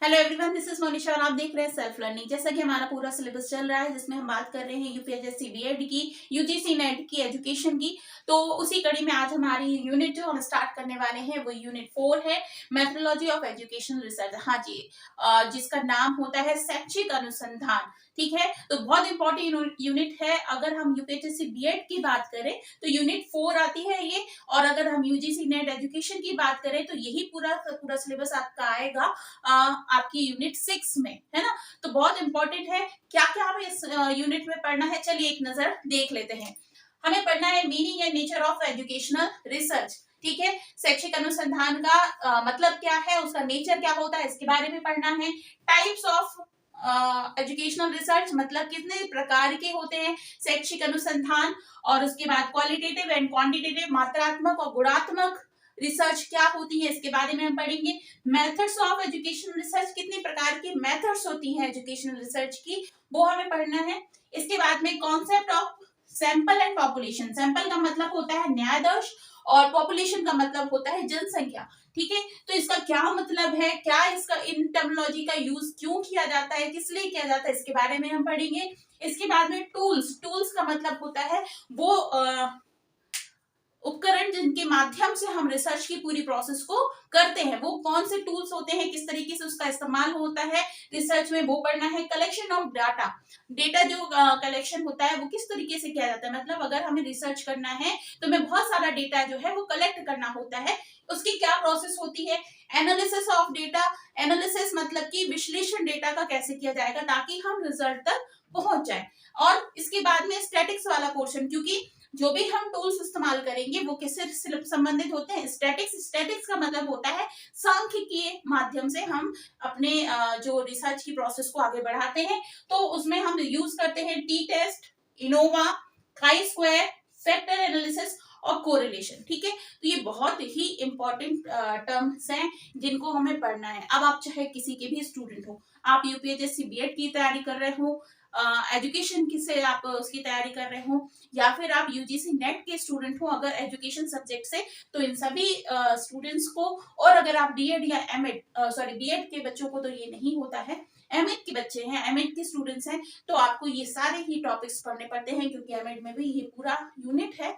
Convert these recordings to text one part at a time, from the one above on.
Hello everyone, this is Monisha और आप देख रहे हैं सेल्फ लर्निंग। जैसा कि हमारा पूरा सिलेबस चल रहा है जिसमें हम बात कर रहे हैं यूपीएससी बीएड की, यूजीसी नेट की, एजुकेशन की। तो उसी कड़ी में आज हमारी यूनिट जो हम स्टार्ट करने वाले हैं वो यूनिट 4 है, मेथोडोलॉजी ऑफ एजुकेशन रिसर्च। हाँ जी, जिसका नाम होता है शैक्षिक अनुसंधान। ठीक है, तो बहुत इंपॉर्टेंट यूनिट है। अगर हम यूपीएससी बीएड की बात करें तो यूनिट 4 आती है ये, और अगर हम यूजीसी नेट एजुकेशन की बात करें तो यही पूरा पूरा सिलेबस आपका आएगा आपकी यूनिट 6 में, है ना। तो बहुत इंपॉर्टेंट है। क्या क्या हमें इस यूनिट में पढ़ना है, चलिए एक नजर देख लेते हैं। हमें पढ़ना है meaning and nature of educational research. ठीक है, शैक्षिक अनुसंधान का मतलब क्या है, उसका नेचर क्या होता है, इसके बारे में पढ़ना है। टाइप्स ऑफ एजुकेशनल रिसर्च, मतलब कितने प्रकार के होते हैं शैक्षिक अनुसंधान। और उसके बाद क्वालिटेटिव एंड क्वांटिटेटिव, मात्रात्मक और गुणात्मक रिसर्च क्या होती है, इसके बारे में हम पढ़ेंगे। मेथड्स ऑफ एजुकेशनल रिसर्च, कितने प्रकार की मेथड्स होती हैं एजुकेशनल रिसर्च की, वो हमें पढ़ना है। इसके बाद में concept of sample and population. Sample का मतलब होता है न्यायदर्श और पॉपुलेशन का मतलब होता है जनसंख्या। ठीक है, तो इसका क्या मतलब है, क्या इसका इन टर्मिनोलॉजी का यूज क्यों किया जाता है, किस लिए किया जाता है, इसके बारे में हम पढ़ेंगे। इसके बाद में टूल्स। टूल्स का मतलब होता है वो उपकरण जिनके माध्यम से हम रिसर्च की पूरी प्रोसेस को करते हैं, वो कौन से टूल्स होते हैं, किस तरीके से उसका इस्तेमाल होता है रिसर्च में, वो पढ़ना है। Collection of data. डेटा जो कलेक्शन होता है वो किस तरीके से किया जाता है, मतलब अगर हमें रिसर्च करना है तो हमें बहुत सारा डेटा जो है वो कलेक्ट करना होता है, उसकी क्या प्रोसेस होती है। Analysis of data. एनालिसिस मतलब कि विश्लेषण डेटा का कैसे किया जाएगा ताकि हम रिजल्ट तक पहुंच जाए। और इसके बाद में स्टैटिक्स वाला पोर्शन, क्योंकि जो भी हम टूल्स इस्तेमाल करेंगे वो किससे संबंधित होते हैं, स्टैटिक्स। स्टैटिक्स का मतलब होता है सांख्यिकीय माध्यम से हम अपने जो रिसर्च की प्रोसेस को आगे बढ़ाते हैं। तो उसमें हम यूज करते हैं T test, ANOVA, chi square, factor analysis और कोरिलेशन। ठीक है, तो ये बहुत ही इंपॉर्टेंट टर्म्स हैं जिनको हमें पढ़ना है। अब आप चाहे किसी के भी स्टूडेंट हो, आप यूपीएससी बीएड की तैयारी कर रहे हो, एजुकेशन की से आप उसकी तैयारी कर रहे हो, या फिर आप यूजीसी नेट के स्टूडेंट हो अगर एजुकेशन सब्जेक्ट से, तो इन सभी स्टूडेंट्स को, और अगर आप बीएड या एमएड, सॉरी बीएड के बच्चों को तो ये नहीं होता है, एमएड के बच्चे हैं, एमएड के स्टूडेंट्स हैं, तो आपको ये सारे ही टॉपिक्स पढ़ने पड़ते हैं, क्योंकि एमएड में भी ये पूरा यूनिट है,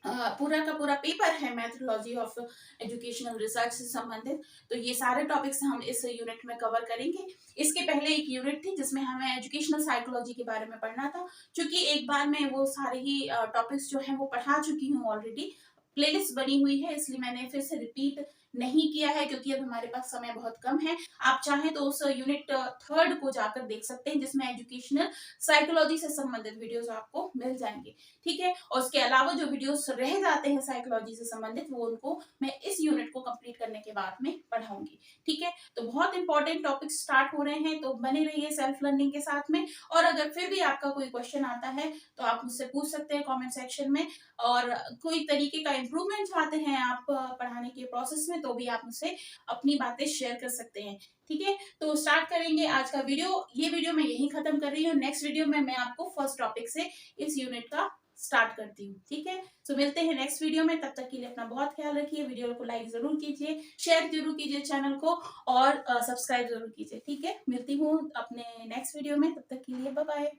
पूरा का पूरा पेपर है मेथोडोलॉजी ऑफ एजुकेशनल रिसर्च से संबंधित। तो ये सारे टॉपिक्स हम इस यूनिट में कवर करेंगे। इसके पहले एक यूनिट थी जिसमें हमें एजुकेशनल साइकोलॉजी के बारे में पढ़ना था, क्योंकि एक बार में वो सारे ही टॉपिक्स जो हैं वो पढ़ा चुकी हूँ ऑलरेडी। प्लेलिस्ट बनी हुई है, इसलिए मैंने फिर से रिपीट नहीं किया है, क्योंकि अब हमारे पास समय बहुत कम है। आप चाहें तो उस यूनिट 3 को जाकर देख सकते हैं, जिसमें एजुकेशनल साइकोलॉजी से संबंधित वीडियोस आपको मिल जाएंगे। ठीक है, और उसके अलावा जो वीडियोस रह जाते हैं साइकोलॉजी से संबंधित, वो उनको मैं इस यूनिट को कंप्लीट करने के बाद में पढ़ाऊंगी। ठीक है, तो बहुत इंपॉर्टेंट टॉपिक स्टार्ट हो रहे हैं, तो बने रहिए सेल्फ लर्निंग के साथ में। और अगर फिर भी आपका कोई क्वेश्चन आता है तो आप मुझसे पूछ सकते हैं कमेंट सेक्शन में, और कोई तरीके का इम्प्रूवमेंट चाहते हैं आप पढ़ाने के प्रोसेस में, तो भी आप मुझसे अपनी बातें शेयर कर सकते हैं। ठीक है, तो स्टार्ट करेंगे आज का वीडियो। ये वीडियो मैं यहीं खत्म कर रही हूँ, नेक्स्ट वीडियो में मैं आपको फर्स्ट टॉपिक से इस यूनिट का स्टार्ट करती हूँ। ठीक है, तो मिलते हैं नेक्स्ट वीडियो में, तब तक के लिए अपना बहुत ख्याल रखिए। वीडियो को लाइक जरूर कीजिए, शेयर जरूर कीजिए चैनल को, और सब्सक्राइब जरूर कीजिए। ठीक है, मिलती हूँ अपने नेक्स्ट वीडियो में, तब तक के लिए बाय बाय।